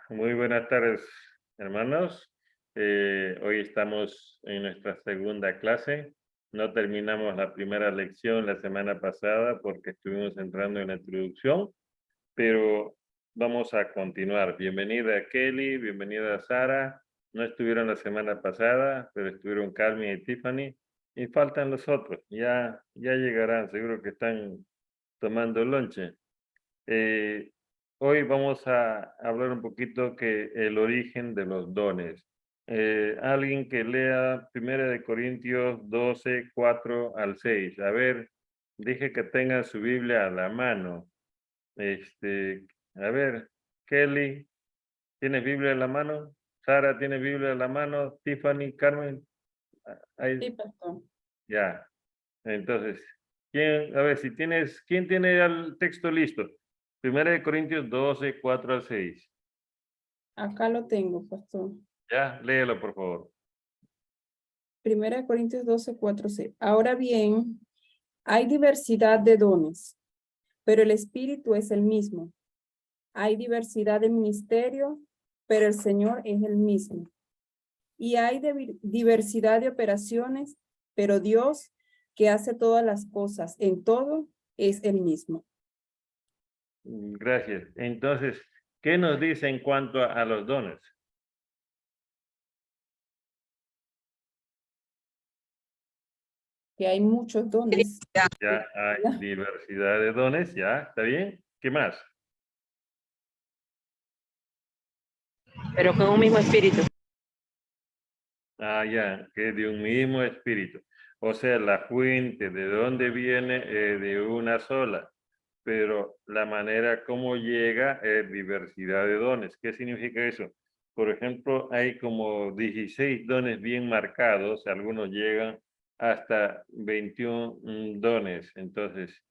Muy buenas tardes, hermanos. Hoy estamos en nuestra segunda clase. No terminamos la primera lección la semana pasada porque estuvimos entrando en la introducción, pero vamos a continuar. Bienvenida Kelly, bienvenida Sara. No estuvieron la semana pasada, pero estuvieron Carmen y Tiffany. Y faltan los otros. Ya llegarán, seguro que están tomando lonche. Hoy vamos a hablar un poquito que el origen de los dones. Alguien que lea 1 Corintios 12, 4 al 6. A ver, dije que tengan su Biblia a la mano. A ver, Kelly, ¿tienes Biblia a la mano? Sara, ¿tiene Biblia a la mano? Tiffany, Carmen, ahí, Sí, pastor. ya. Entonces, a ver, ¿quién tiene el texto listo? 1 Corintios 12, 4 al 6. Acá lo tengo, pastor. Ya, léelo, por favor. 1 Corintios 12, 4, 6. Ahora bien, hay diversidad de dones, pero el Espíritu es el mismo. Hay diversidad de ministerios, pero el Señor es el mismo. Y hay diversidad de operaciones, pero Dios, que hace todas las cosas en todo, es el mismo. Gracias. Entonces, ¿qué nos dice en cuanto a los dones? Que hay muchos dones. Ya hay diversidad de dones, ya, ¿está bien? ¿Qué más? Pero con un mismo espíritu. Ya, que de un mismo espíritu. O sea, la fuente de dónde viene de una sola, pero la manera como llega es diversidad de dones. ¿Qué significa eso? Por ejemplo, hay como 16 dones bien marcados, algunos llegan hasta 21 dones. Entonces,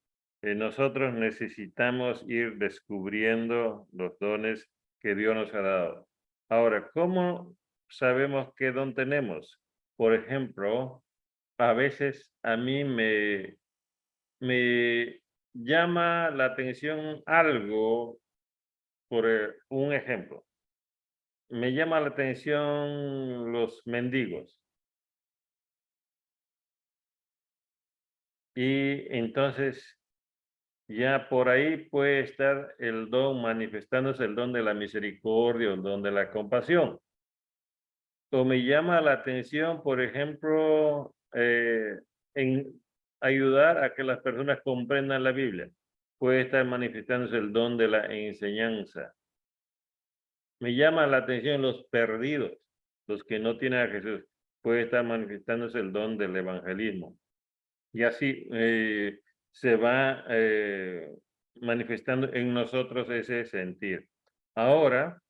nosotros necesitamos ir descubriendo los dones que Dios nos ha dado. Ahora, ¿cómo sabemos qué don tenemos? Por ejemplo, a veces a mí me llama la atención algo, por un ejemplo. Me llama la atención los mendigos. Y entonces ya por ahí puede estar el don manifestándose, el don de la misericordia, el don de la compasión. O me llama la atención, por ejemplo, en ayudar a que las personas comprendan la Biblia. Puede estar manifestándose el don de la enseñanza. Me llama la atención los perdidos, los que no tienen a Jesús. Puede estar manifestándose el don del evangelismo. Y así se va manifestando en nosotros ese sentir. Ahora,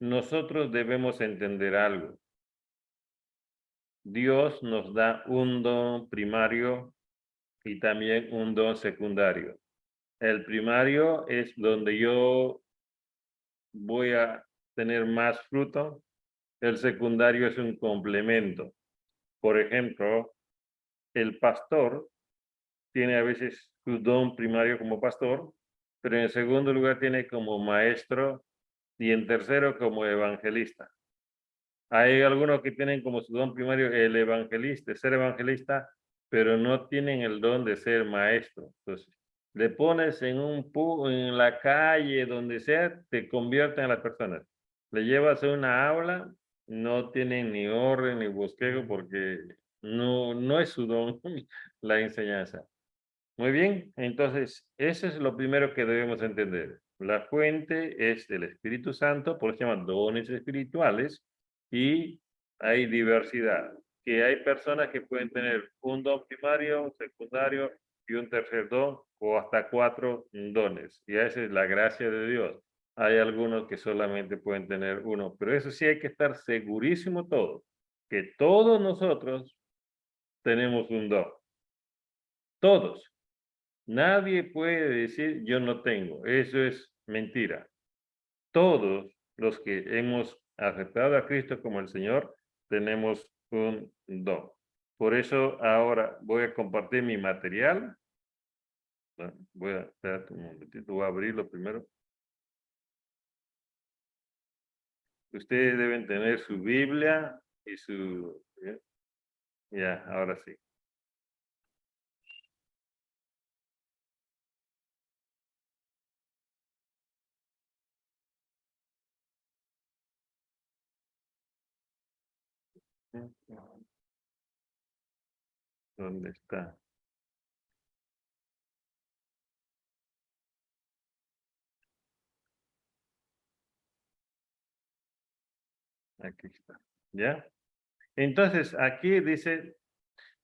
nosotros debemos entender algo. Dios nos da un don primario y también un don secundario. El primario es donde yo voy a tener más fruto. El secundario es un complemento. Por ejemplo, el pastor tiene a veces su don primario como pastor, pero en segundo lugar tiene como maestro y en tercero como evangelista. Hay algunos que tienen como su don primario el evangelista, ser evangelista, pero no tienen el don de ser maestro. Entonces, le pones en la calle, donde sea, te convierten a las personas. Le llevas a una aula, no tienen ni orden ni bosquejo porque no es su don la enseñanza. Muy bien, entonces, eso es lo primero que debemos entender. La fuente es del Espíritu Santo, por eso se llaman dones espirituales, y hay diversidad, que hay personas que pueden tener un don primario, un secundario y un tercer don, o hasta 4 dones, y esa es la gracia de Dios. Hay algunos que solamente pueden tener uno, pero eso sí hay que estar segurísimo todo, que todos nosotros tenemos un don, todos. Nadie puede decir yo no tengo. Eso es mentira. Todos los que hemos aceptado a Cristo como el Señor tenemos un don. Por eso ahora voy a compartir mi material. Voy a, espérate un momentito, voy a abrirlo primero. Ustedes deben tener su Biblia y su... Ya, ahora sí. ¿Dónde está? Aquí está. ¿Ya? Entonces, aquí dice,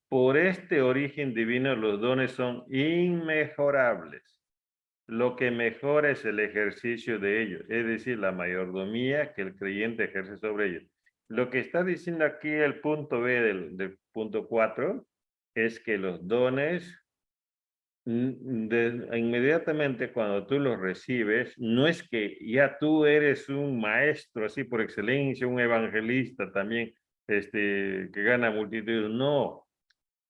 por este origen divino los dones son inmejorables. Lo que mejora es el ejercicio de ellos, es decir, la mayordomía que el creyente ejerce sobre ellos. Lo que está diciendo aquí el punto B del punto 4 es que los dones, inmediatamente cuando tú los recibes, no es que ya tú eres un maestro así por excelencia, un evangelista también, que gana multitudes. No,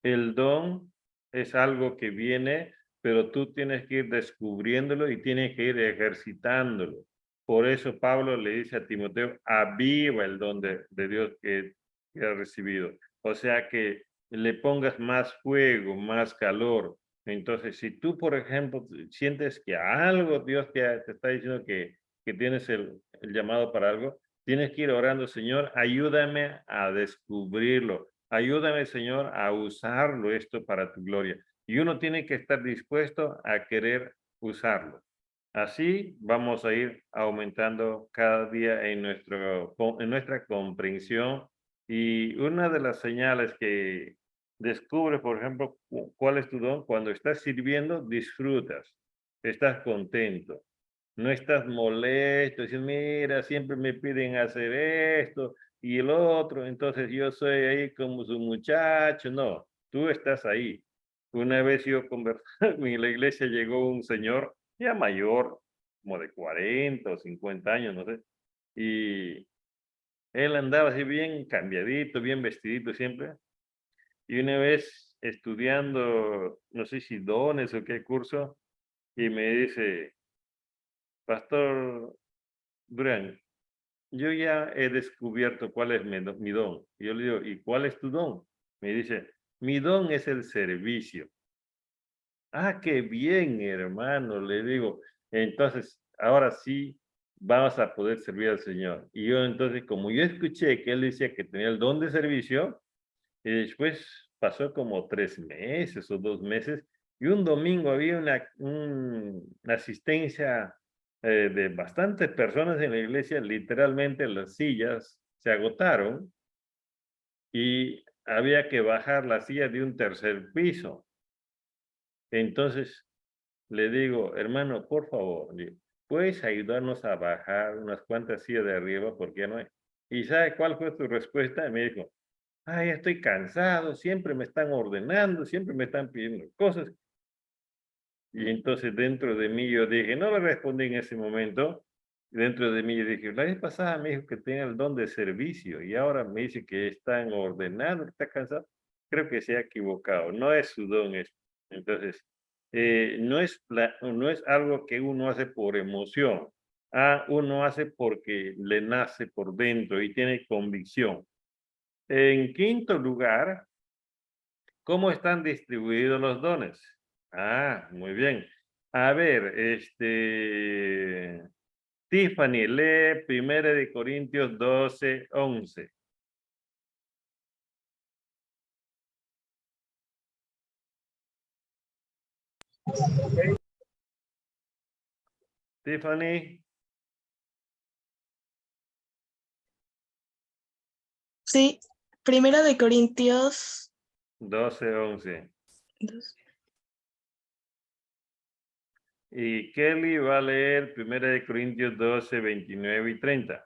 el don es algo que viene, pero tú tienes que ir descubriéndolo y tienes que ir ejercitándolo. Por eso Pablo le dice a Timoteo, aviva el don de Dios que ha recibido. O sea, que le pongas más fuego, más calor. Entonces, si tú, por ejemplo, sientes que algo Dios te está diciendo que tienes el llamado para algo, tienes que ir orando, Señor, ayúdame a descubrirlo. Ayúdame, Señor, a usarlo esto para tu gloria. Y uno tiene que estar dispuesto a querer usarlo. Así vamos a ir aumentando cada día en nuestra comprensión. Y una de las señales que descubre, por ejemplo, cuál es tu don, cuando estás sirviendo, disfrutas, estás contento. No estás molesto, diciendo, mira, siempre me piden hacer esto y el otro, entonces yo soy ahí como su muchacho. No, tú estás ahí. Una vez yo conversando en la iglesia llegó un señor ya mayor, como de 40 o 50 años, no sé, y él andaba así bien cambiadito, bien vestidito siempre, y una vez estudiando, no sé si dones o qué curso, y me dice, Pastor Durán, yo ya he descubierto cuál es mi don. Y yo le digo, ¿y cuál es tu don? Me dice, mi don es el servicio. Ah, qué bien, hermano, le digo. Entonces, ahora sí vamos a poder servir al Señor. Y yo entonces, como yo escuché que él decía que tenía el don de servicio, y después pasó como 3 meses o 2 meses, y un domingo había una asistencia de bastantes personas en la iglesia, literalmente las sillas se agotaron y había que bajar la silla de un tercer piso. Entonces le digo, hermano, por favor, ¿puedes ayudarnos a bajar unas cuantas sillas de arriba? Porque ya no hay. ¿Y sabe cuál fue su respuesta? Y me dijo, ay, estoy cansado, siempre me están ordenando, siempre me están pidiendo cosas. Y entonces dentro de mí yo dije, no le respondí en ese momento, dentro de mí yo dije, la vez pasada me dijo que tenía el don de servicio y ahora me dice que están ordenando, que está cansado. Creo que se ha equivocado, no es su don esto. Entonces, no es algo que uno hace por emoción, uno hace porque le nace por dentro y tiene convicción. En quinto lugar, ¿cómo están distribuidos los dones? Muy bien. A ver, Tiffany, lee 1 Corintios 12:11. Tiffany, Sí, Primera de Corintios 12:11. 2. Y Kelly va a leer 1 Corintios 12:29 y 30.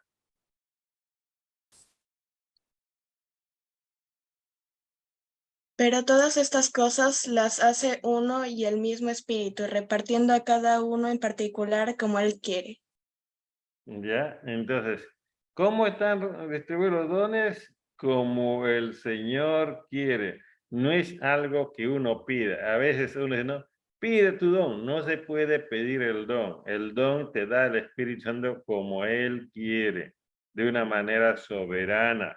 Pero todas estas cosas las hace uno y el mismo Espíritu, repartiendo a cada uno en particular como Él quiere. ¿Ya? Entonces, ¿cómo están distribuidos los dones? Como el Señor quiere. No es algo que uno pida. A veces uno dice, no, pide tu don. No se puede pedir el don. El don te da el Espíritu Santo como Él quiere. de una manera soberana.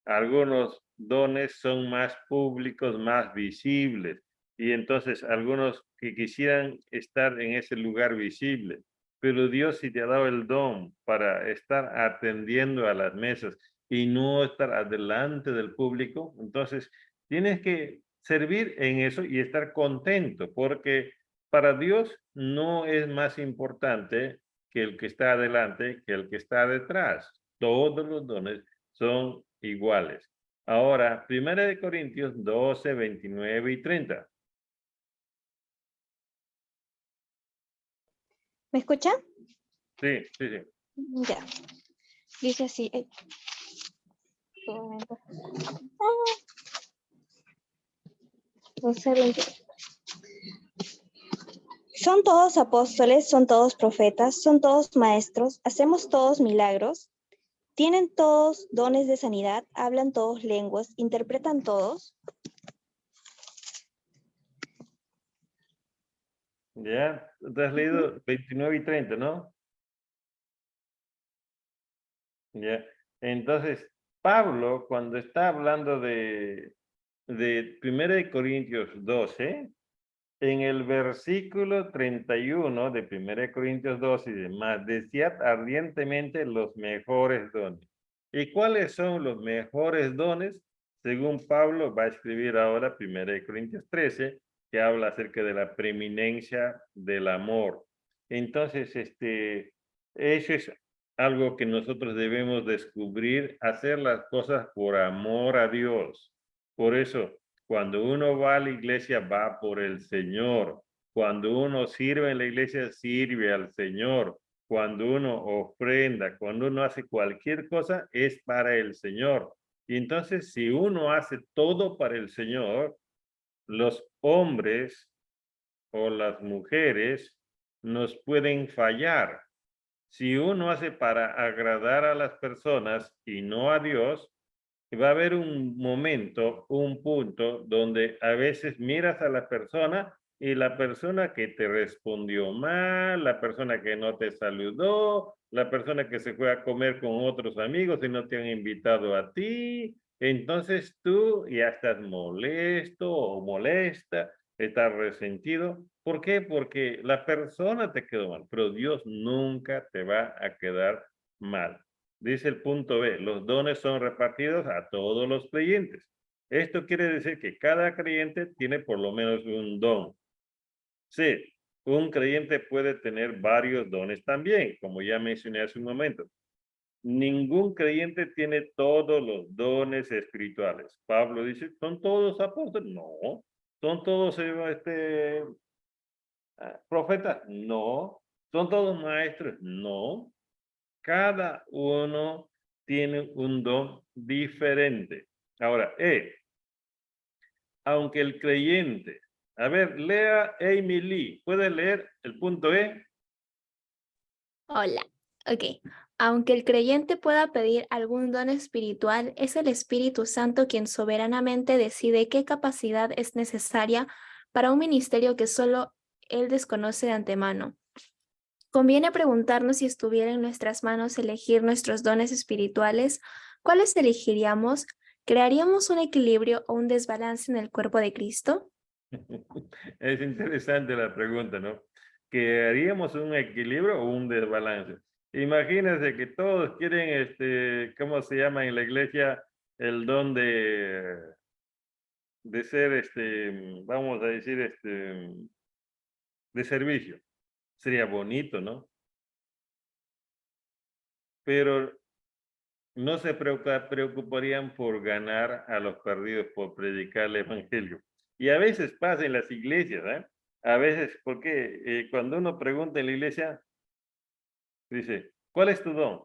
Algunos dones son más públicos, más visibles, y entonces algunos que quisieran estar en ese lugar visible, pero Dios sí te ha dado el don para estar atendiendo a las mesas y no estar adelante del público, entonces tienes que servir en eso y estar contento, porque para Dios no es más importante que el que está adelante, que el que está detrás. Todos los dones son iguales. Ahora, 1 Corintios 12, 29 y 30. ¿Me escuchan? Sí, sí, sí. Ya. Dice así. Un momento. 12, 20. Son todos apóstoles, son todos profetas, son todos maestros, hacemos todos milagros, tienen todos dones de sanidad, hablan todos lenguas, interpretan todos. Ya, te has leído 29 y 30, ¿no? Ya. Entonces, Pablo, cuando está hablando de 1 Corintios 12, en el versículo 31 de 1 Corintios 12 y demás, desead ardientemente los mejores dones. ¿Y cuáles son los mejores dones? Según Pablo va a escribir ahora 1 Corintios 13, que habla acerca de la preeminencia del amor. Entonces, eso es algo que nosotros debemos descubrir, hacer las cosas por amor a Dios. Por eso, cuando uno va a la iglesia, va por el Señor. Cuando uno sirve en la iglesia, sirve al Señor. Cuando uno ofrenda, cuando uno hace cualquier cosa, es para el Señor. Y entonces, si uno hace todo para el Señor, los hombres o las mujeres nos pueden fallar. Si uno hace para agradar a las personas y no a Dios, va a haber un momento, un punto donde a veces miras a la persona y la persona que te respondió mal, la persona que no te saludó, la persona que se fue a comer con otros amigos y no te han invitado a ti, entonces tú ya estás molesto o molesta, estás resentido. ¿Por qué? Porque la persona te quedó mal, pero Dios nunca te va a quedar mal. Dice el punto B, los dones son repartidos a todos los creyentes. Esto quiere decir que cada creyente tiene por lo menos un don. Sí, un creyente puede tener varios dones también, como ya mencioné hace un momento. Ningún creyente tiene todos los dones espirituales. Pablo dice, ¿son todos apóstoles? No. ¿Son todos profetas? No. ¿Son todos maestros? No. Cada uno tiene un don diferente. Ahora, aunque el creyente, a ver, lea Amy Lee, ¿puede leer el punto E? Hola, ok. Aunque el creyente pueda pedir algún don espiritual, es el Espíritu Santo quien soberanamente decide qué capacidad es necesaria para un ministerio que solo Él desconoce de antemano. Conviene preguntarnos si estuviera en nuestras manos elegir nuestros dones espirituales, ¿cuáles elegiríamos? ¿Crearíamos un equilibrio o un desbalance en el cuerpo de Cristo? Es interesante la pregunta, ¿no? ¿Que haríamos un equilibrio o un desbalance? Imagínense que todos quieren, ¿cómo se llama en la iglesia? El don de ser, vamos a decir, de servicio. Sería bonito, ¿no? Pero no se preocuparían por ganar a los perdidos, por predicar el evangelio. Y a veces pasa en las iglesias, ¿eh? A veces, porque cuando uno pregunta en la iglesia, dice, ¿cuál es tu don?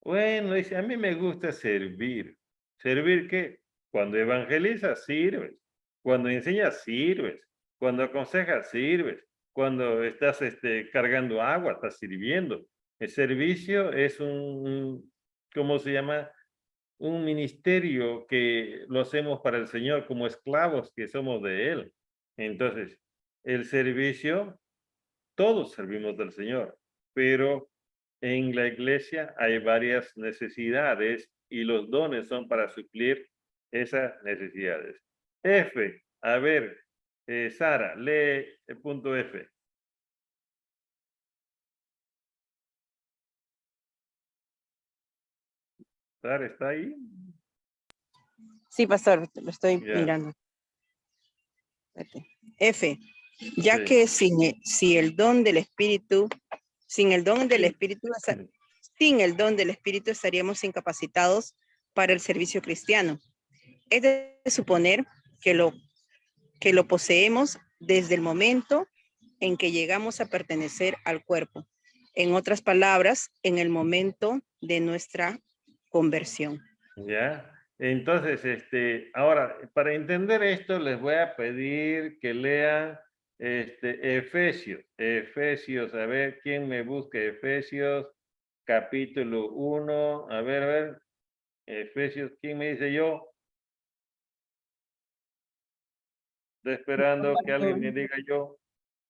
Bueno, dice, a mí me gusta servir. ¿Servir qué? Cuando evangelizas, sirves. Cuando enseñas, sirves. Cuando aconsejas, sirves. Cuando estás cargando agua, estás sirviendo. El servicio es ¿cómo se llama? Un ministerio que lo hacemos para el Señor como esclavos que somos de Él. Entonces, el servicio, todos servimos del Señor, pero en la iglesia hay varias necesidades y los dones son para suplir esas necesidades. F, a ver, Sara, lee el punto F. Sara, ¿está ahí? Sí, pastor, lo estoy Ya. mirando. Espérate. F, ya Sí. que sin el don del Espíritu, sin el don del Espíritu estaríamos incapacitados para el servicio cristiano. Es de suponer que lo poseemos desde el momento en que llegamos a pertenecer al cuerpo. En otras palabras, en el momento de nuestra conversión. Ya. Entonces, ahora, para entender esto, les voy a pedir que lean Efesios. Efesios, a ver, ¿quién me busca Efesios? Capítulo 1. A ver. Efesios, ¿quién me dice yo? Estoy esperando que alguien me diga yo.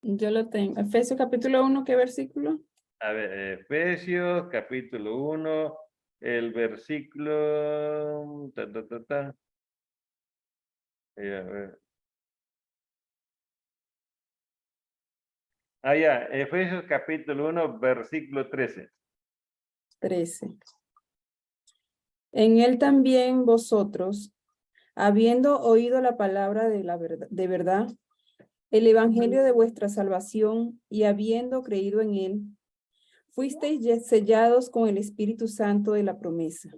Yo lo tengo. Efesios capítulo 1, ¿qué versículo? A ver, Efesios, capítulo 1, el versículo... A ver. Ya, Efesios capítulo 1, versículo 13. 13. En él también vosotros, habiendo oído la palabra de verdad, el evangelio de vuestra salvación, y habiendo creído en él, fuisteis sellados con el Espíritu Santo de la promesa.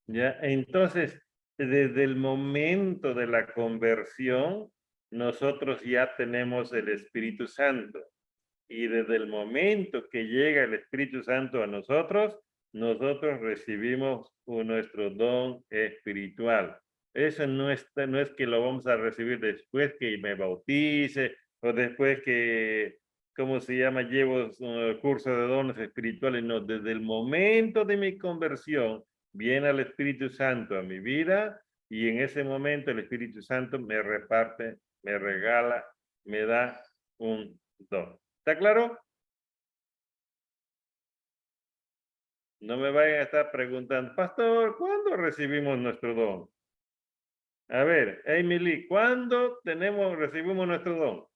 Ya, entonces, desde el momento de la conversión, nosotros ya tenemos el Espíritu Santo. Y desde el momento que llega el Espíritu Santo a nosotros, nosotros recibimos nuestro don espiritual. Eso no es que lo vamos a recibir después que me bautice o después que, ¿cómo se llama? Llevo curso de dones espirituales. No, desde el momento de mi conversión viene el Espíritu Santo a mi vida y en ese momento el Espíritu Santo me reparte, me regala, me da un don. ¿Está claro? No me vayan a estar preguntando, pastor, ¿cuándo recibimos nuestro don? A ver, Emily, ¿cuándo recibimos nuestro don?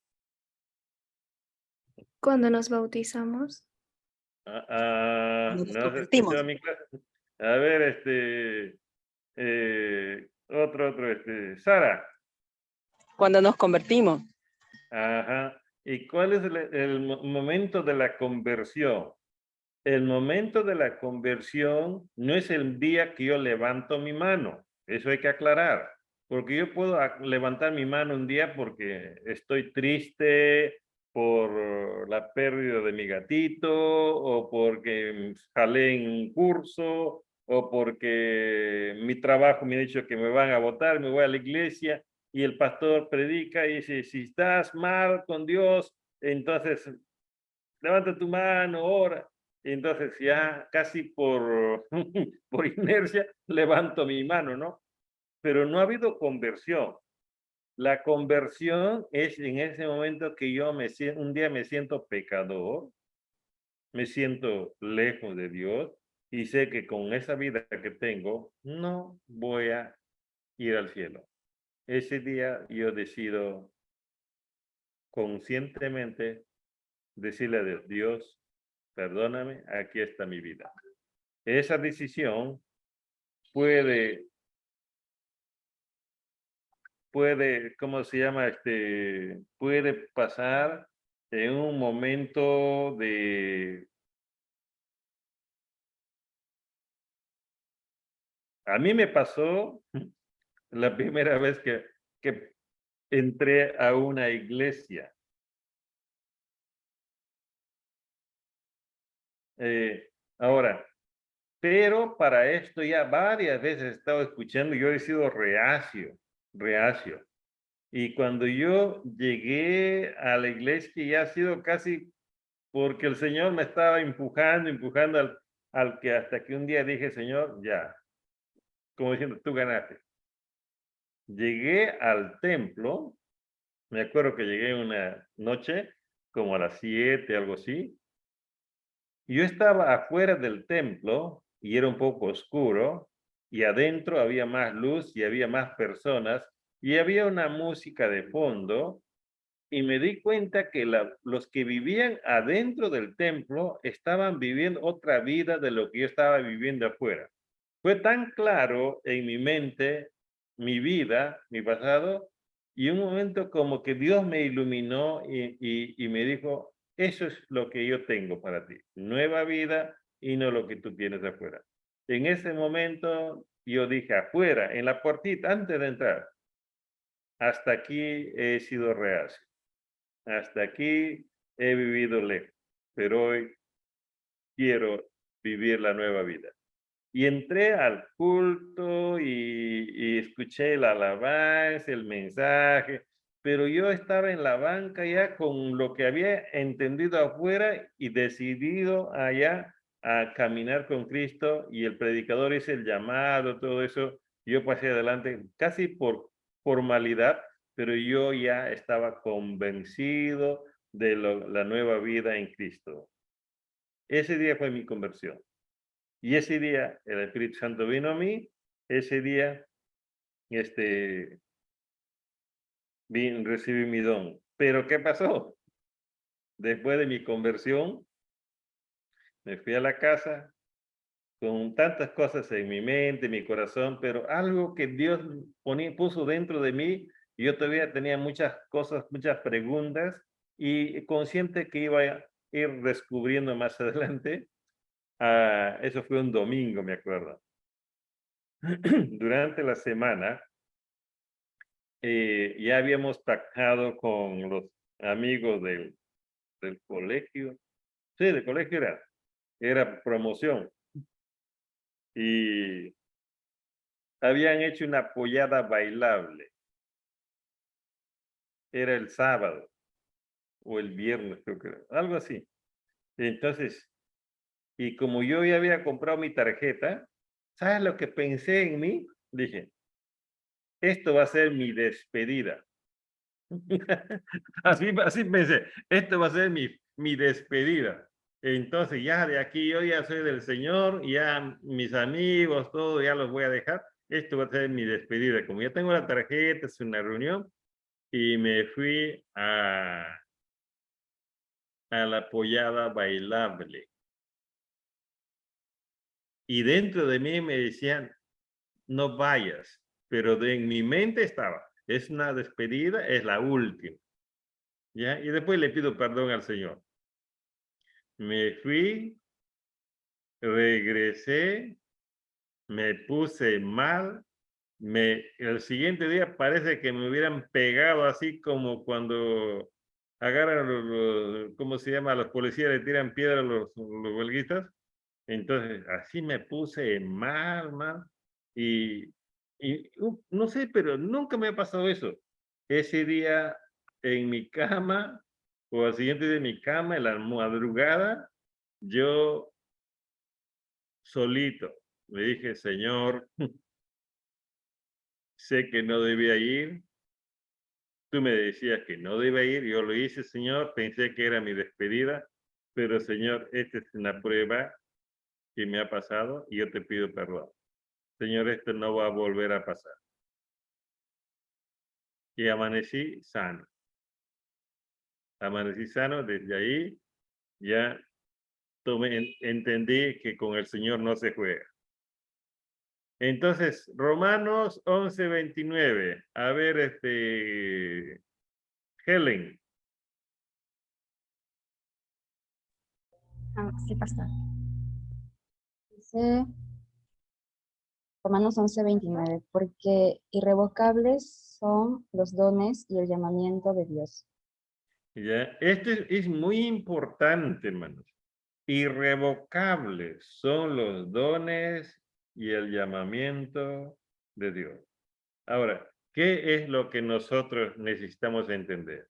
Cuando nos bautizamos. Nos No se convertimos. escuchó mi clase. A ver, Sara. Cuando nos convertimos. Ajá. ¿Y cuál es el momento de la conversión? El momento de la conversión no es el día que yo levanto mi mano. Eso hay que aclarar. Porque yo puedo levantar mi mano un día porque estoy triste por la pérdida de mi gatito, o porque jalé en un curso, o porque mi trabajo me ha dicho que me van a votar, me voy a la iglesia y el pastor predica y dice, si estás mal con Dios, entonces levanta tu mano, ora. Y entonces ya casi por, por inercia levanto mi mano, ¿no? Pero no ha habido conversión. La conversión es en ese momento que yo un día me siento pecador, me siento lejos de Dios y sé que con esa vida que tengo no voy a ir al cielo. Ese día yo decido conscientemente decirle a Dios, Dios, perdóname, aquí está mi vida. Esa decisión puede, ¿cómo se llama? Puede pasar en un momento de... A mí me pasó la primera vez que entré a una iglesia. Ahora, pero para esto ya varias veces he estado escuchando, yo he sido reacio. Y cuando yo llegué a la iglesia ya ha sido casi porque el Señor me estaba empujando al que hasta que un día dije, Señor, ya, como diciendo, tú ganaste. Llegué al templo, me acuerdo que llegué una noche como a las 7, algo así, Yo estaba afuera del templo y era un poco oscuro, y adentro había más luz y había más personas, y había una música de fondo, y me di cuenta que los que vivían adentro del templo estaban viviendo otra vida de lo que yo estaba viviendo afuera. Fue tan claro en mi mente, mi vida, mi pasado, y un momento como que Dios me iluminó y me dijo, eso es lo que yo tengo para ti, nueva vida y no lo que tú tienes afuera. En ese momento yo dije afuera, en la puertita, antes de entrar, hasta aquí he sido reacio, hasta aquí he vivido lejos, pero hoy quiero vivir la nueva vida. Y entré al culto y escuché la alabanza, el mensaje, pero yo estaba en la banca ya con lo que había entendido afuera y decidido allá a caminar con Cristo, y el predicador hizo el llamado, todo eso. Yo pasé adelante casi por formalidad, pero yo ya estaba convencido de la nueva vida en Cristo. Ese día fue mi conversión. Y ese día el Espíritu Santo vino a mí, ese día recibí mi don. Pero ¿qué pasó? Después de mi conversión, me fui a la casa con tantas cosas en mi mente, mi corazón, pero algo que Dios puso dentro de mí, y yo todavía tenía muchas cosas, muchas preguntas, y consciente que iba a ir descubriendo más adelante. Eso fue un domingo, me acuerdo. Durante la semana, ya habíamos pactado con los amigos del colegio. Sí, del colegio era promoción. Y habían hecho una pollada bailable. Era el sábado o el viernes, creo que era, algo así. Entonces, y como yo ya había comprado mi tarjeta, ¿sabes lo que pensé en mí? Dije, esto va a ser mi despedida. Así pensé, esto va a ser mi despedida. Entonces ya de aquí yo ya soy del Señor, ya mis amigos, todo, ya los voy a dejar. Esto va a ser mi despedida. Como ya tengo la tarjeta, es una reunión, y me fui a la pollada bailable. Y dentro de mí me decían, no vayas, pero en mi mente estaba, es una despedida, es la última. ¿Ya? Y después le pido perdón al Señor. Me fui, regresé, me puse mal, el siguiente día parece que me hubieran pegado así como cuando agarran ¿cómo se llama? Los policías le tiran piedra a los huelguistas. Entonces, así me puse mal, y no sé, pero nunca me ha pasado eso. Ese día en mi cama, o al siguiente día en mi cama, en la madrugada, yo solito le dije, Señor, sé que no debía ir, tú me decías que no debía ir, yo lo hice, Señor, pensé que era mi despedida, pero Señor, esta es una prueba que me ha pasado y yo te pido perdón. Señor, esto no va a volver a pasar. Y amanecí sano. Amanecí sano, desde ahí ya entendí que con el Señor no se juega. Entonces, Romanos 11:29. A ver, Helen. Sí, pastor. Dice Romanos 11:29, porque irrevocables son los dones y el llamamiento de Dios. ¿Ya? Esto es muy importante, hermanos. Irrevocables son los dones y el llamamiento de Dios. Ahora, ¿qué es lo que nosotros necesitamos entender?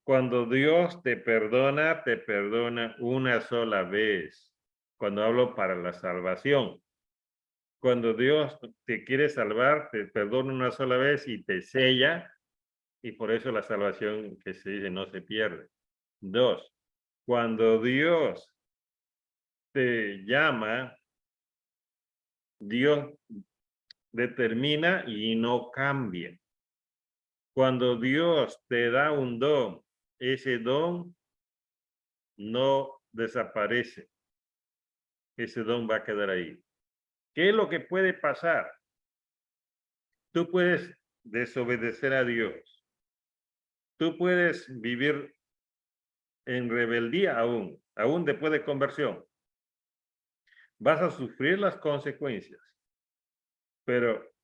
Cuando Dios te perdona una sola vez. Cuando hablo para la salvación. Cuando Dios te quiere salvar, te perdona una sola vez y te sella, y por eso la salvación que se dice no se pierde. 2, cuando Dios te llama, Dios determina y no cambia. Cuando Dios te da un don, ese don no desaparece. Ese don va a quedar ahí. ¿Qué es lo que puede pasar? Tú puedes desobedecer a Dios. Tú puedes vivir en rebeldía aún después de conversión. Vas a sufrir las consecuencias, pero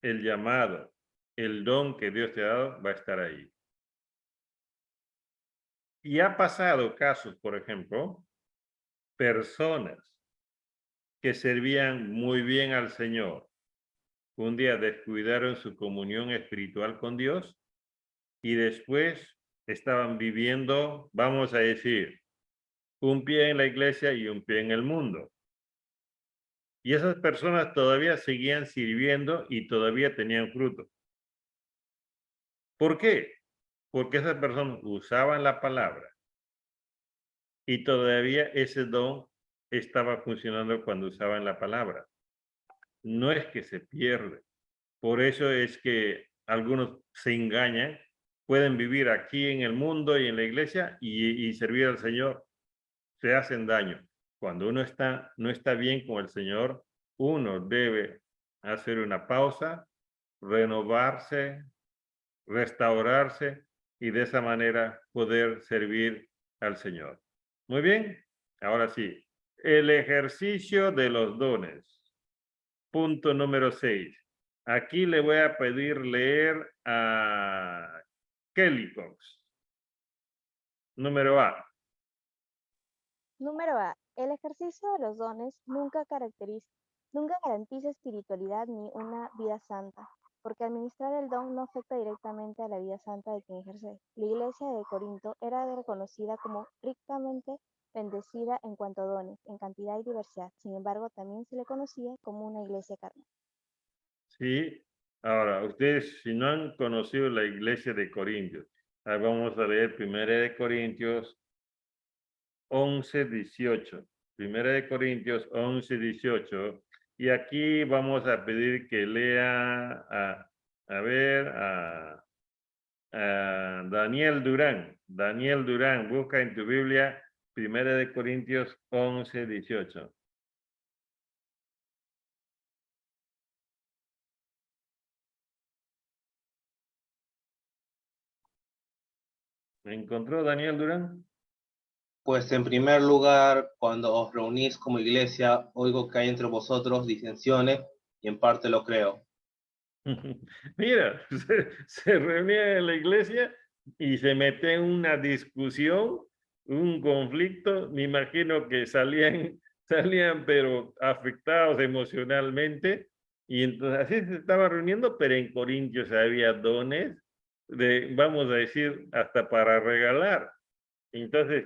el llamado, el don que Dios te ha dado va a estar ahí. Y ha pasado casos, por ejemplo, personas que servían muy bien al Señor. Un día descuidaron su comunión espiritual con Dios y después estaban viviendo, vamos a decir, un pie en la iglesia y un pie en el mundo. Y esas personas todavía seguían sirviendo y todavía tenían fruto. ¿Por qué? Porque esas personas usaban la palabra y todavía ese don estaba funcionando cuando usaban la palabra. No es que se pierde. Por eso es que algunos se engañan, pueden vivir aquí en el mundo y en la iglesia y servir al Señor. Se hacen daño. Cuando uno no está bien con el Señor, uno debe hacer una pausa, renovarse, restaurarse y de esa manera poder servir al Señor. Muy bien, ahora sí, el ejercicio de los dones. Punto número 6. Aquí le voy a pedir leer a Kelly Cox. Número A. Número A. El ejercicio de los dones nunca garantiza espiritualidad ni una vida santa, porque administrar el don no afecta directamente a la vida santa de quien ejerce. La iglesia de Corinto era reconocida como ricamente bendecida en cuanto a dones, en cantidad y diversidad. Sin embargo, también se le conocía como una iglesia carnal. Sí, ahora, ustedes si no han conocido la iglesia de Corintios, ahí vamos a leer 1 de Corintios 11:18. 1 de Corintios 11:18. Y aquí vamos a pedir que lea a Daniel Durán. Daniel Durán, busca en tu Biblia 1 de Corintios 11:18. ¿Me encontró Daniel Durán? Pues en primer lugar, cuando os reunís como iglesia, oigo que hay entre vosotros disensiones y en parte lo creo. Mira, se reunía en la iglesia y se mete en una discusión, un conflicto. Me imagino que salían pero afectados emocionalmente. Y entonces así se estaba reuniendo, pero en Corintios había dones vamos a decir, hasta para regalar. Entonces,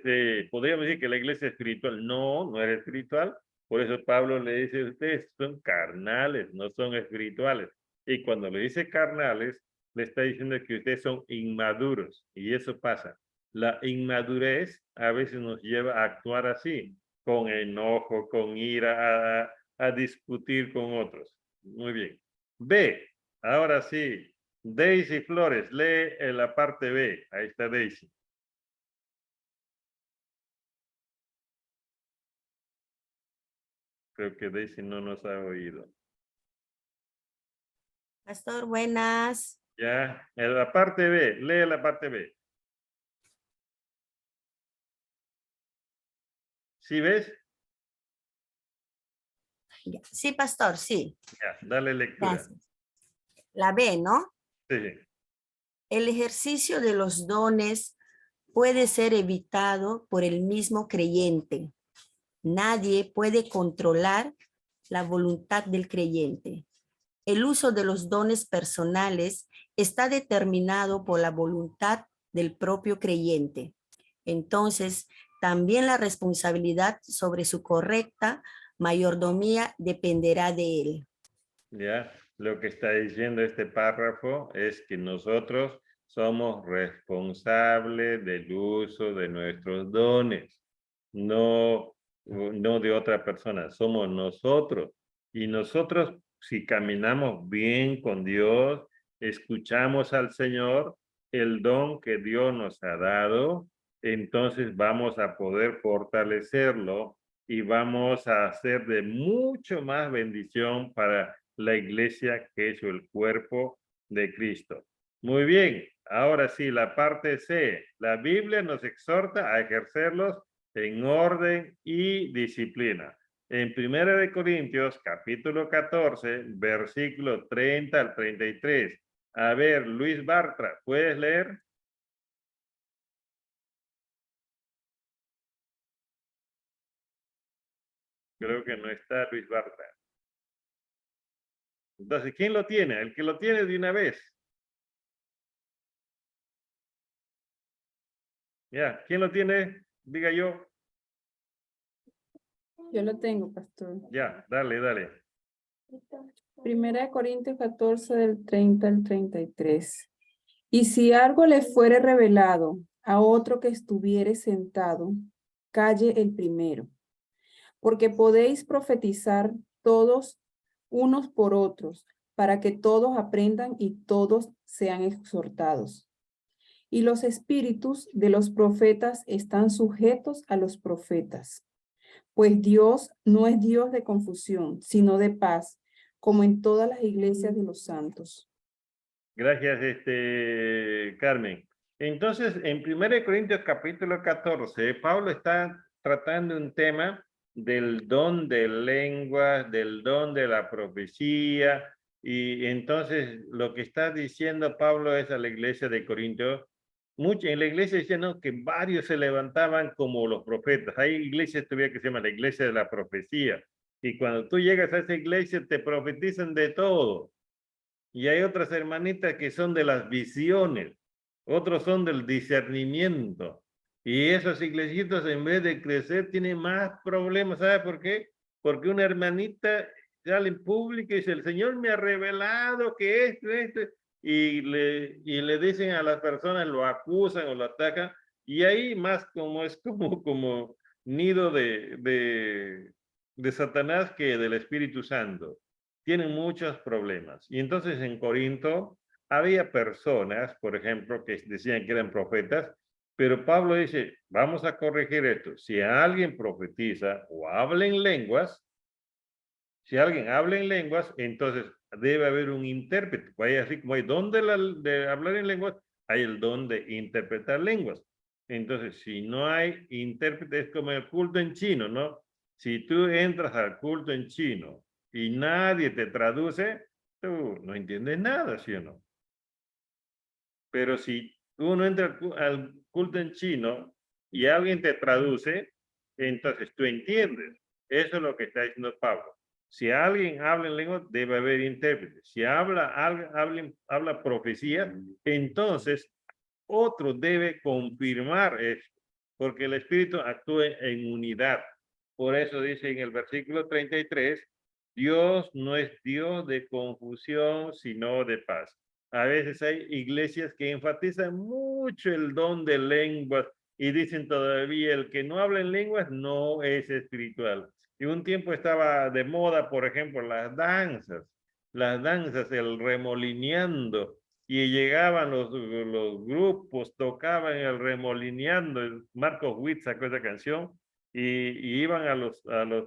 podríamos decir que la iglesia espiritual no era espiritual. Por eso Pablo le dice, ustedes son carnales, no son espirituales. Y cuando le dice carnales, le está diciendo que ustedes son inmaduros. Y eso pasa. La inmadurez a veces nos lleva a actuar así, con enojo, con ira, a discutir con otros. Muy bien. B, ahora sí. Daisy Flores, lee en la parte B. Ahí está Daisy. Creo que Daisy no nos ha oído. Pastor, buenas. Ya, en la parte B, lee la parte B. ¿Sí ves? Sí, pastor, sí. Ya, dale lectura. Gracias. La B, ¿no? Sí. El ejercicio de los dones puede ser evitado por el mismo creyente. Nadie puede controlar la voluntad del creyente. El uso de los dones personales está determinado por la voluntad del propio creyente. Entonces, también la responsabilidad sobre su correcta mayordomía dependerá de él. Ya, lo que está diciendo este párrafo es que nosotros somos responsables del uso de nuestros dones. No no de otra persona, somos nosotros. Y nosotros, si caminamos bien con Dios, escuchamos al Señor, el don que Dios nos ha dado, entonces vamos a poder fortalecerlo y vamos a hacer de mucho más bendición para la iglesia que es el cuerpo de Cristo. Muy bien, ahora sí, la parte C. La Biblia nos exhorta a ejercerlos en orden y disciplina. En 1 de Corintios, capítulo 14, versículo 30 al 33. A ver, Luis Bartra, ¿puedes leer? Creo que no está Luis Bartra. Entonces, ¿quién lo tiene? El que lo tiene de una vez. Ya, ¿quién lo tiene? Diga yo. Yo lo tengo, pastor. Ya, dale, dale. 1 Corintios 14, del 30 al 33. Y si algo le fuere revelado a otro que estuviere sentado, calle el primero, porque podéis profetizar todos unos por otros, para que todos aprendan y todos sean exhortados. Y los espíritus de los profetas están sujetos a los profetas, pues Dios no es Dios de confusión, sino de paz, como en todas las iglesias de los santos. Gracias, Carmen. Entonces, en 1 Corintios capítulo 14, Pablo está tratando un tema del don de lengua, del don de la profecía, y entonces lo que está diciendo Pablo es a la iglesia de Corinto, en la iglesia diciendo que varios se levantaban como los profetas. Hay iglesias todavía que se llama la iglesia de la profecía, y cuando tú llegas a esa iglesia te profetizan de todo. Y hay otras hermanitas que son de las visiones, otros son del discernimiento. Y esos iglesitos en vez de crecer tienen más problemas. ¿Sabe por qué? Porque una hermanita sale en público y dice, el Señor me ha revelado que esto, y le dicen a las personas, lo acusan o lo atacan, y ahí más como es como nido de Satanás que del Espíritu Santo. Tienen muchos problemas. Y entonces en Corinto había personas, por ejemplo, que decían que eran profetas, pero Pablo dice, vamos a corregir esto. Si alguien profetiza o habla en lenguas, si alguien habla en lenguas, entonces debe haber un intérprete. Vaya así como hay don de hablar en lenguas, hay el don de interpretar lenguas. Entonces, si no hay intérprete, es como el culto en chino, ¿no? Si tú entras al culto en chino y nadie te traduce, tú no entiendes nada, ¿sí o no? Pero si uno entra al culto en chino y alguien te traduce, entonces tú entiendes. Eso es lo que está diciendo Pablo. Si alguien habla en lengua, debe haber intérprete. Si habla profecía, entonces otro debe confirmar eso, porque el Espíritu actúa en unidad. Por eso dice en el versículo 33, Dios no es Dios de confusión, sino de paz. A veces hay iglesias que enfatizan mucho el don de lenguas y dicen todavía, el que no habla en lenguas no es espiritual. Y un tiempo estaba de moda, por ejemplo, las danzas, el remolineando, y llegaban los grupos, tocaban el remolineando, Marcos Witt sacó esa canción, y iban a los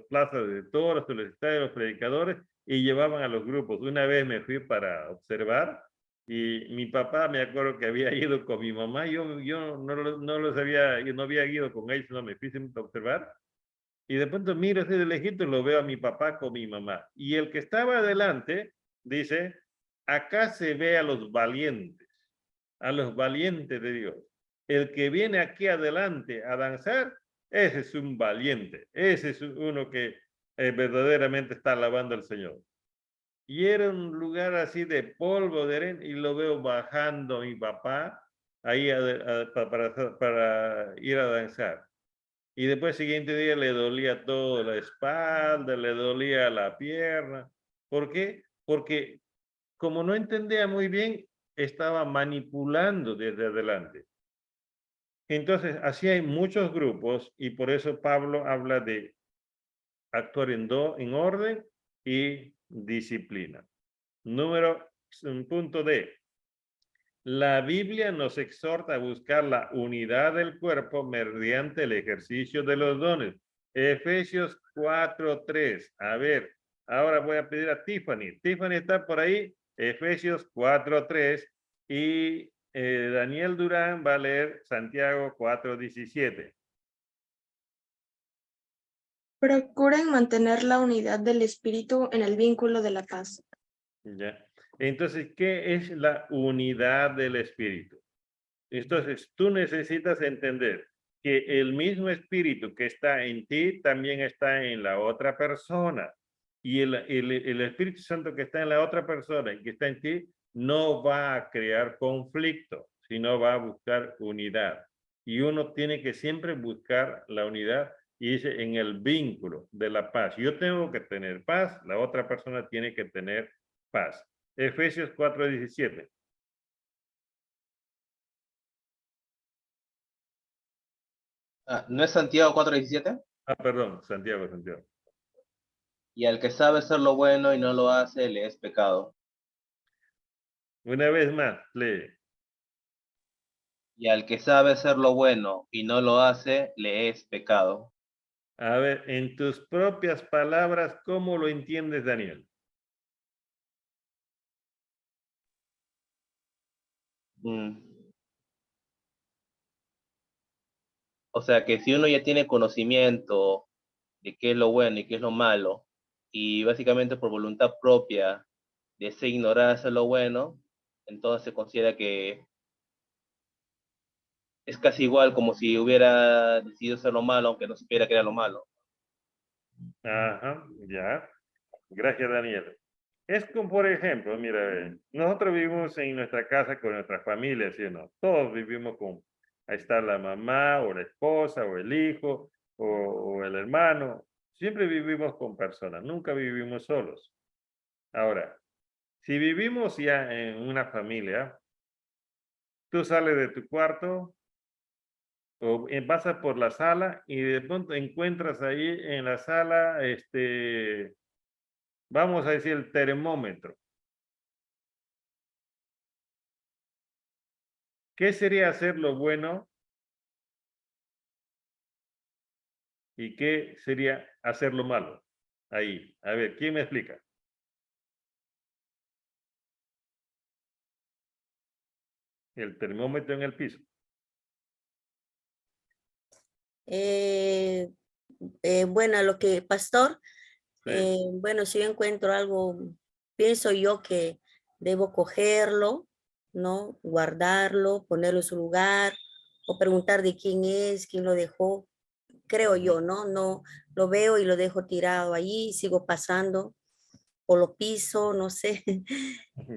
plazas de toros, a los estadios de los predicadores, y llevaban a los grupos. Una vez me fui para observar, y mi papá, me acuerdo que había ido con mi mamá, yo no había ido con ellos, no me fui a observar, y de pronto miro así de lejito y lo veo a mi papá con mi mamá. Y el que estaba adelante dice, acá se ve a los valientes de Dios. El que viene aquí adelante a danzar, ese es un valiente, ese es uno que verdaderamente está alabando al Señor. Y era un lugar así de polvo, de arena, y lo veo bajando mi papá ahí para ir a danzar. Y después el siguiente día le dolía todo, la espalda, le dolía la pierna. ¿Por qué? Porque como no entendía muy bien, estaba manipulando desde adelante. Entonces, así hay muchos grupos y por eso Pablo habla de actuar en orden y disciplina. Punto D. La Biblia nos exhorta a buscar la unidad del cuerpo mediante el ejercicio de los dones. Efesios 4:3. A ver, ahora voy a pedir a Tiffany. Tiffany está por ahí. Efesios 4:3. Y Daniel Durán va a leer Santiago 4:17. Procuren mantener la unidad del espíritu en el vínculo de la paz. Ya. Entonces, ¿qué es la unidad del espíritu? Entonces, tú necesitas entender que el mismo espíritu que está en ti también está en la otra persona. Y el Espíritu Santo que está en la otra persona y que está en ti no va a crear conflicto, sino va a buscar unidad. Y uno tiene que siempre buscar la unidad y dice en el vínculo de la paz. Yo tengo que tener paz, la otra persona tiene que tener paz. Efesios 4:17. ¿No es Santiago 4:17? Ah, perdón, Santiago. Y al que sabe hacer lo bueno y no lo hace, le es pecado. Una vez más, lee. Y al que sabe hacer lo bueno y no lo hace, le es pecado. A ver, en tus propias palabras, ¿cómo lo entiendes, Daniel? O sea que si uno ya tiene conocimiento de qué es lo bueno y qué es lo malo, y básicamente por voluntad propia desea ignorar hacer lo bueno, entonces se considera que es casi igual como si hubiera decidido hacer lo malo, aunque no supiera que era lo malo. Ajá, ya. Gracias, Daniel. Es como, por ejemplo, mira, nosotros vivimos en nuestra casa con nuestra familia, ¿sí o no? Todos vivimos con, ahí está la mamá o la esposa o el hijo o el hermano. Siempre vivimos con personas, nunca vivimos solos. Ahora, si vivimos ya en una familia, tú sales de tu cuarto o pasas por la sala y de pronto encuentras ahí en la sala, vamos a decir, el termómetro. ¿Qué sería hacer lo bueno? ¿Y qué sería hacer lo malo? Ahí. A ver, ¿quién me explica? El termómetro en el piso. Bueno, lo que, pastor, Sí. bueno, si yo encuentro algo, pienso yo que debo cogerlo, ¿no? Guardarlo, ponerlo en su lugar, o preguntar de quién es, quién lo dejó. Creo yo, ¿no? No lo veo y lo dejo tirado allí, sigo pasando, o lo piso, no sé.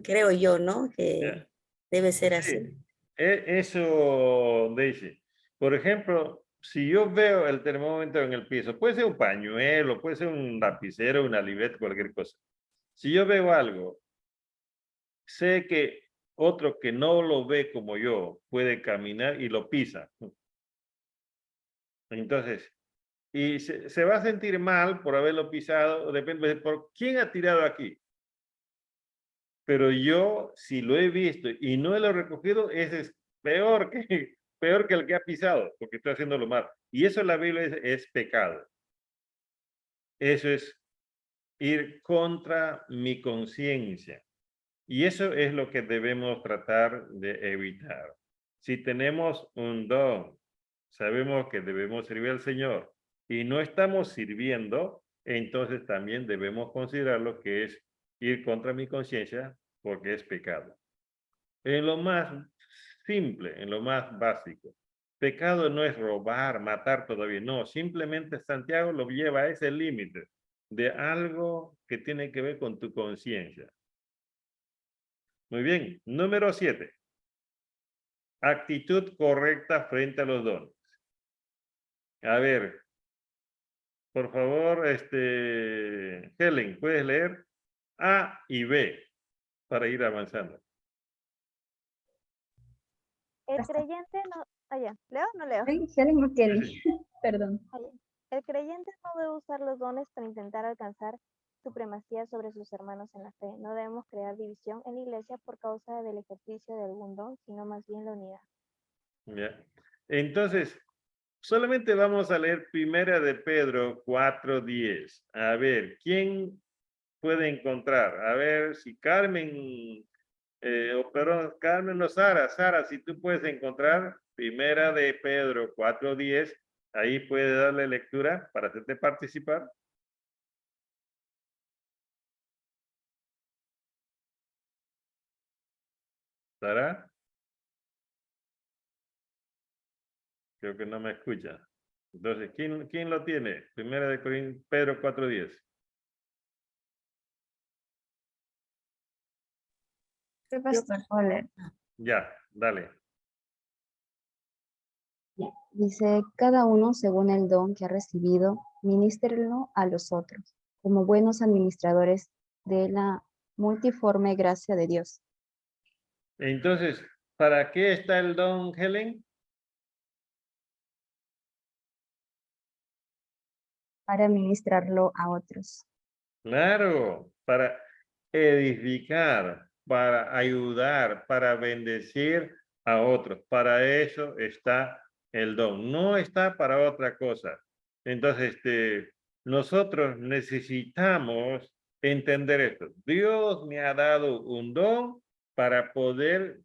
Creo yo, ¿no? Que Ya. debe ser Sí. así. Eso, Daisy. Por ejemplo, si yo veo el termómetro en el piso, puede ser un pañuelo, puede ser un lapicero, una libreta, cualquier cosa. Si yo veo algo, sé que otro que no lo ve como yo puede caminar y lo pisa. Entonces, y se va a sentir mal por haberlo pisado, depende por quién ha tirado aquí. Pero yo, si lo he visto y no lo he recogido, ese es peor peor que el que ha pisado, porque estoy haciendo lo mal. Y eso en la Biblia es pecado. Eso es ir contra mi conciencia. Y eso es lo que debemos tratar de evitar. Si tenemos un don, sabemos que debemos servir al Señor y no estamos sirviendo, entonces también debemos considerar lo que es ir contra mi conciencia porque es pecado. En lo más simple, en lo más básico. Pecado no es robar, matar todavía, no, simplemente Santiago lo lleva a ese límite de algo que tiene que ver con tu conciencia. Muy bien, número 7. Actitud correcta frente a los dones. A ver, por favor, Helen, ¿puedes leer A y B para ir avanzando? El creyente no... Ah, ya. ¿Leo o no leo? Ay, Helen o Sí, Kelly, sí. perdón. Ah, ya. El creyente no debe usar los dones para intentar alcanzar supremacía sobre sus hermanos en la fe. No debemos crear división en la iglesia por causa del ejercicio de algún don, sino más bien la unidad. Ya. Entonces, solamente vamos a leer Primera de Pedro 4:10. A ver, ¿quién puede encontrar? A ver si Carmen, perdón, Carmen o Sara. Sara, si tú puedes encontrar Primera de Pedro 4:10, ahí puede darle lectura para hacerte participar. Sara, creo que no me escucha. Entonces, ¿quién lo tiene? Primera de Pedro 4:10. Sí, pastor, puedo leer. Ya, dale. Dice, cada uno según el don que ha recibido, ministrélo a los otros, como buenos administradores de la multiforme gracia de Dios. Entonces, ¿para qué está el don, Helen? Para ministrarlo a otros. Claro, para edificar, para ayudar, para bendecir a otros. Para eso está el don. No está para otra cosa. Entonces, nosotros necesitamos entender esto. Dios me ha dado un don para poder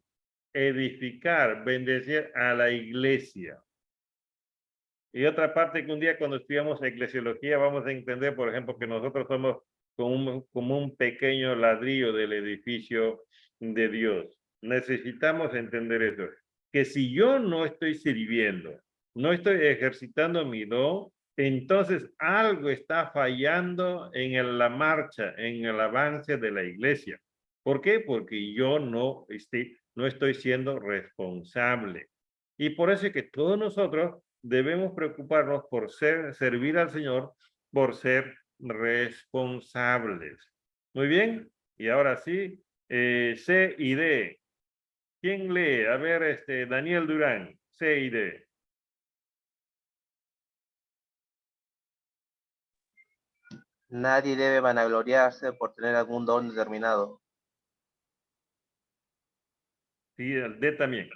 edificar, bendecir a la iglesia. Y otra parte que un día cuando estudiamos eclesiología vamos a entender, por ejemplo, que nosotros somos como un pequeño ladrillo del edificio de Dios. Necesitamos entender eso. Que si yo no estoy sirviendo, no estoy ejercitando mi don, entonces algo está fallando en la marcha, en el avance de la iglesia. ¿Por qué? Porque yo no estoy siendo responsable. Y por eso es que todos nosotros debemos preocuparnos por servir al Señor, por ser responsables. Muy bien, y ahora sí, C y D. ¿Quién lee? A ver, Daniel Durán, C y D. Nadie debe vanagloriarse por tener algún don determinado. Sí, el D también.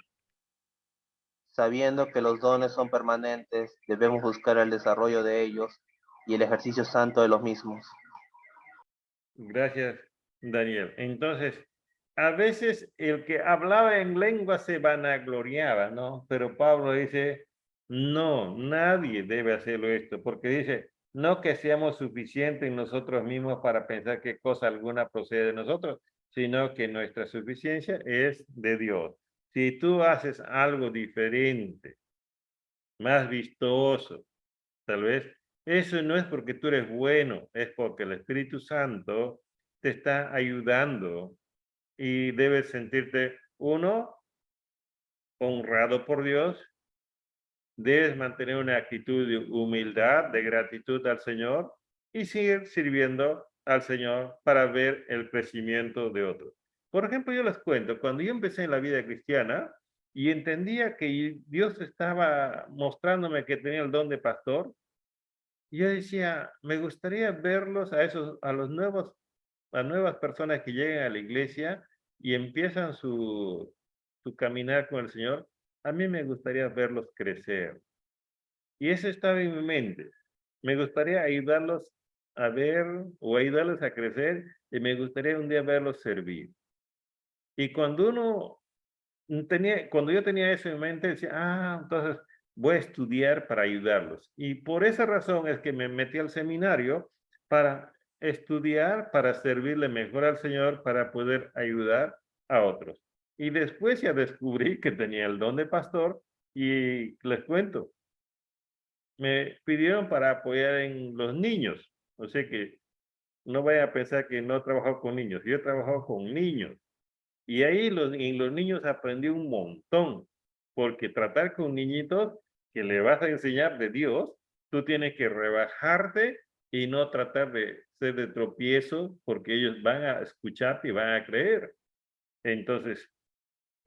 Sabiendo que los dones son permanentes, debemos buscar el desarrollo de ellos y el ejercicio santo de los mismos. Gracias, Daniel. Entonces, a veces el que hablaba en lengua se vanagloriaba, ¿no? Pero Pablo dice, no, nadie debe hacerlo esto, porque dice, no que seamos suficientes en nosotros mismos para pensar que cosa alguna procede de nosotros, sino que nuestra suficiencia es de Dios. Si tú haces algo diferente, más vistoso, tal vez, eso no es porque tú eres bueno, es porque el Espíritu Santo te está ayudando y debes sentirte, uno, honrado por Dios, debes mantener una actitud de humildad, de gratitud al Señor y seguir sirviendo al Señor para ver el crecimiento de otros. Por ejemplo, yo les cuento, cuando yo empecé en la vida cristiana y entendía que Dios estaba mostrándome que tenía el don de pastor, yo decía, me gustaría verlos a nuevas personas que llegan a la iglesia y empiezan su caminar con el Señor. A mí me gustaría verlos crecer. Y eso estaba en mi mente. Me gustaría ayudarlos a ver o ayudarlos a crecer y me gustaría un día verlos servir. Y cuando yo tenía eso en mente, decía, entonces voy a estudiar para ayudarlos. Y por esa razón es que me metí al seminario para estudiar, para servirle mejor al Señor, para poder ayudar a otros. Y después ya descubrí que tenía el don de pastor y les cuento, me pidieron para apoyar en los niños. O sea que no vaya a pensar que no he trabajado con niños. Yo he trabajado con niños. Y ahí en los niños aprendí un montón, porque tratar con niñitos que le vas a enseñar de Dios, tú tienes que rebajarte y no tratar de ser de tropiezo, porque ellos van a escucharte y van a creer. Entonces,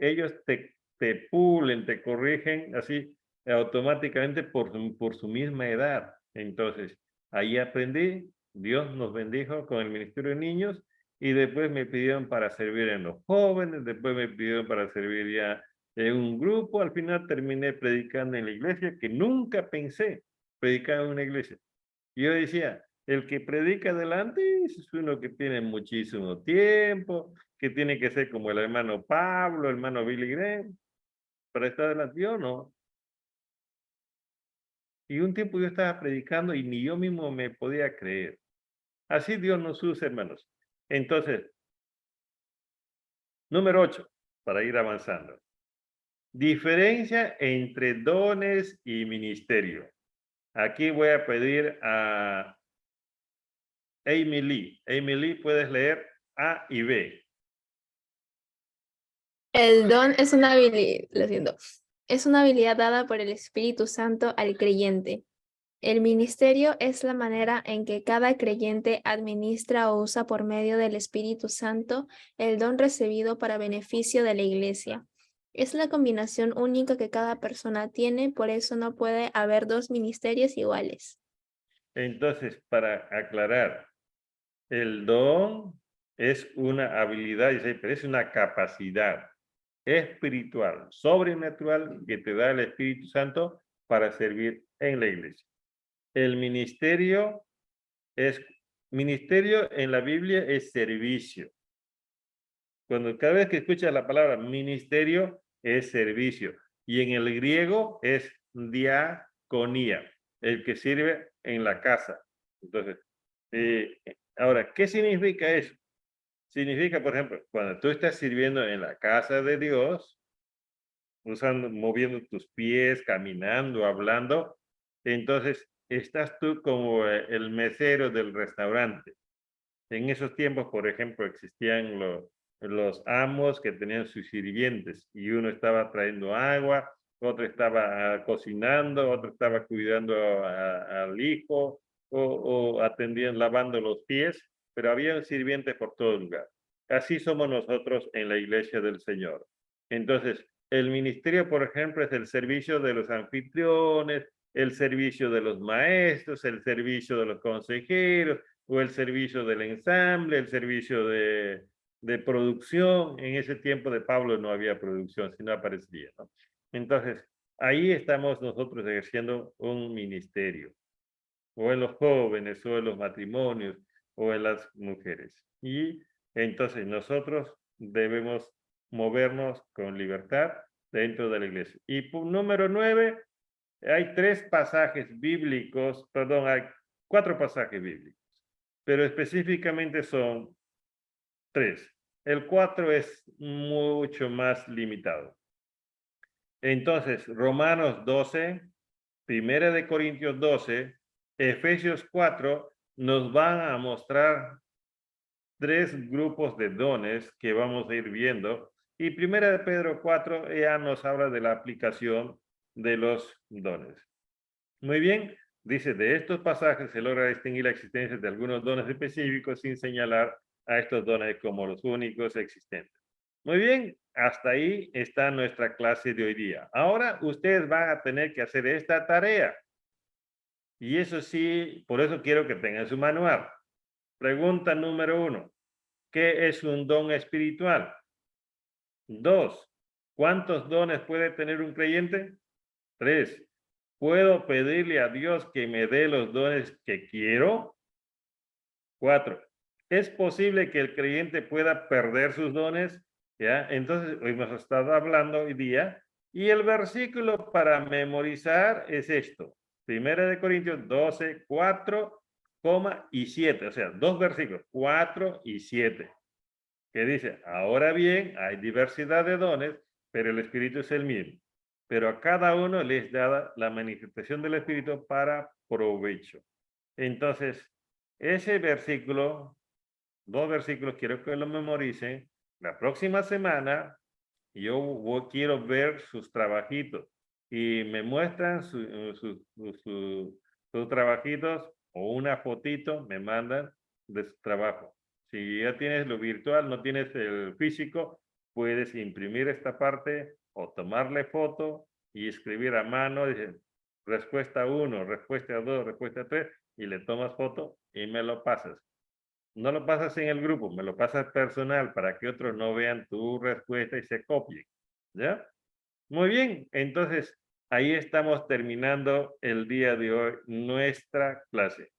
ellos te pulen, te corrigen así automáticamente por su misma edad. Entonces, ahí aprendí, Dios nos bendijo con el Ministerio de Niños y después me pidieron para servir en los jóvenes, después me pidieron para servir ya en un grupo, al final terminé predicando en la iglesia, que nunca pensé predicar en una iglesia. Yo decía, el que predica adelante es uno que tiene muchísimo tiempo, que tiene que ser como el hermano Pablo, el hermano Billy Graham, para estar adelante. Yo no. Y un tiempo yo estaba predicando y ni yo mismo me podía creer. Así Dios nos usa, hermanos. Entonces, número 8, para ir avanzando. Diferencia entre dones y ministerio. Aquí voy a pedir a Amy Lee. Amy Lee, puedes leer A y B. El don es una habilidad, lo siento, es una habilidad dada por el Espíritu Santo al creyente. El ministerio es la manera en que cada creyente administra o usa por medio del Espíritu Santo el don recibido para beneficio de la iglesia. Es la combinación única que cada persona tiene, por eso no puede haber dos ministerios iguales. Entonces, para aclarar, el don es una habilidad, pero es una capacidad espiritual, sobrenatural que te da el Espíritu Santo para servir en la iglesia. El ministerio en la Biblia es servicio. Cada vez que escuchas la palabra ministerio es servicio. Y en el griego es diaconía, el que sirve en la casa. Entonces, ahora, ¿qué significa eso? Significa, por ejemplo, cuando tú estás sirviendo en la casa de Dios, moviendo tus pies, caminando, hablando, entonces estás tú como el mesero del restaurante. En esos tiempos, por ejemplo, existían los amos que tenían sus sirvientes y uno estaba trayendo agua, otro estaba cocinando, otro estaba cuidando al hijo o atendiendo, lavando los pies, pero había sirvientes por todo lugar. Así somos nosotros en la iglesia del Señor. Entonces, el ministerio, por ejemplo, es el servicio de los anfitriones, el servicio de los maestros, el servicio de los consejeros, o el servicio del ensamble, el servicio de producción. En ese tiempo de Pablo no había producción, sino aparecía, ¿no? Entonces, ahí estamos nosotros ejerciendo un ministerio, o en los jóvenes, o en los matrimonios, o en las mujeres. Y entonces nosotros debemos movernos con libertad dentro de la iglesia. Y número 9, hay 3 pasajes bíblicos, perdón, hay 4 pasajes bíblicos, pero específicamente son 3. El 4 es mucho más limitado. Entonces, Romanos 12, Primera de Corintios 12, Efesios 4, nos van a mostrar 3 grupos de dones que vamos a ir viendo. Y Primera de Pedro 4 ya nos habla de la aplicación de los dones. Muy bien, dice, de estos pasajes se logra distinguir la existencia de algunos dones específicos sin señalar a estos dones como los únicos existentes. Muy bien, hasta ahí está nuestra clase de hoy día. Ahora ustedes van a tener que hacer esta tarea. Y eso sí, por eso quiero que tengan su manual. Pregunta número 1. ¿Qué es un don espiritual? 2. ¿Cuántos dones puede tener un creyente? 3. ¿Puedo pedirle a Dios que me dé los dones que quiero? 4. ¿Es posible que el creyente pueda perder sus dones? ¿Ya? Entonces, hoy hemos estado hablando hoy día. Y el versículo para memorizar es esto. Primera de Corintios 12, 4, y 7. O sea, 2 versículos, 4 y 7. Que dice, ahora bien, hay diversidad de dones, pero el Espíritu es el mismo. Pero a cada uno les da la manifestación del Espíritu para provecho. Entonces, ese versículo, 2 versículos, quiero que lo memoricen. La próxima semana, yo quiero ver sus trabajitos y me muestran sus trabajitos o una fotito, me mandan de su trabajo. Si ya tienes lo virtual, no tienes el físico, puedes imprimir esta parte o tomarle foto y escribir a mano. Dicen, respuesta 1, respuesta 2, respuesta 3, y le tomas foto y me lo pasas. No lo pasas en el grupo, me lo pasas personal para que otros no vean tu respuesta y se copien. ¿Ya? Muy bien, entonces ahí estamos terminando el día de hoy nuestra clase.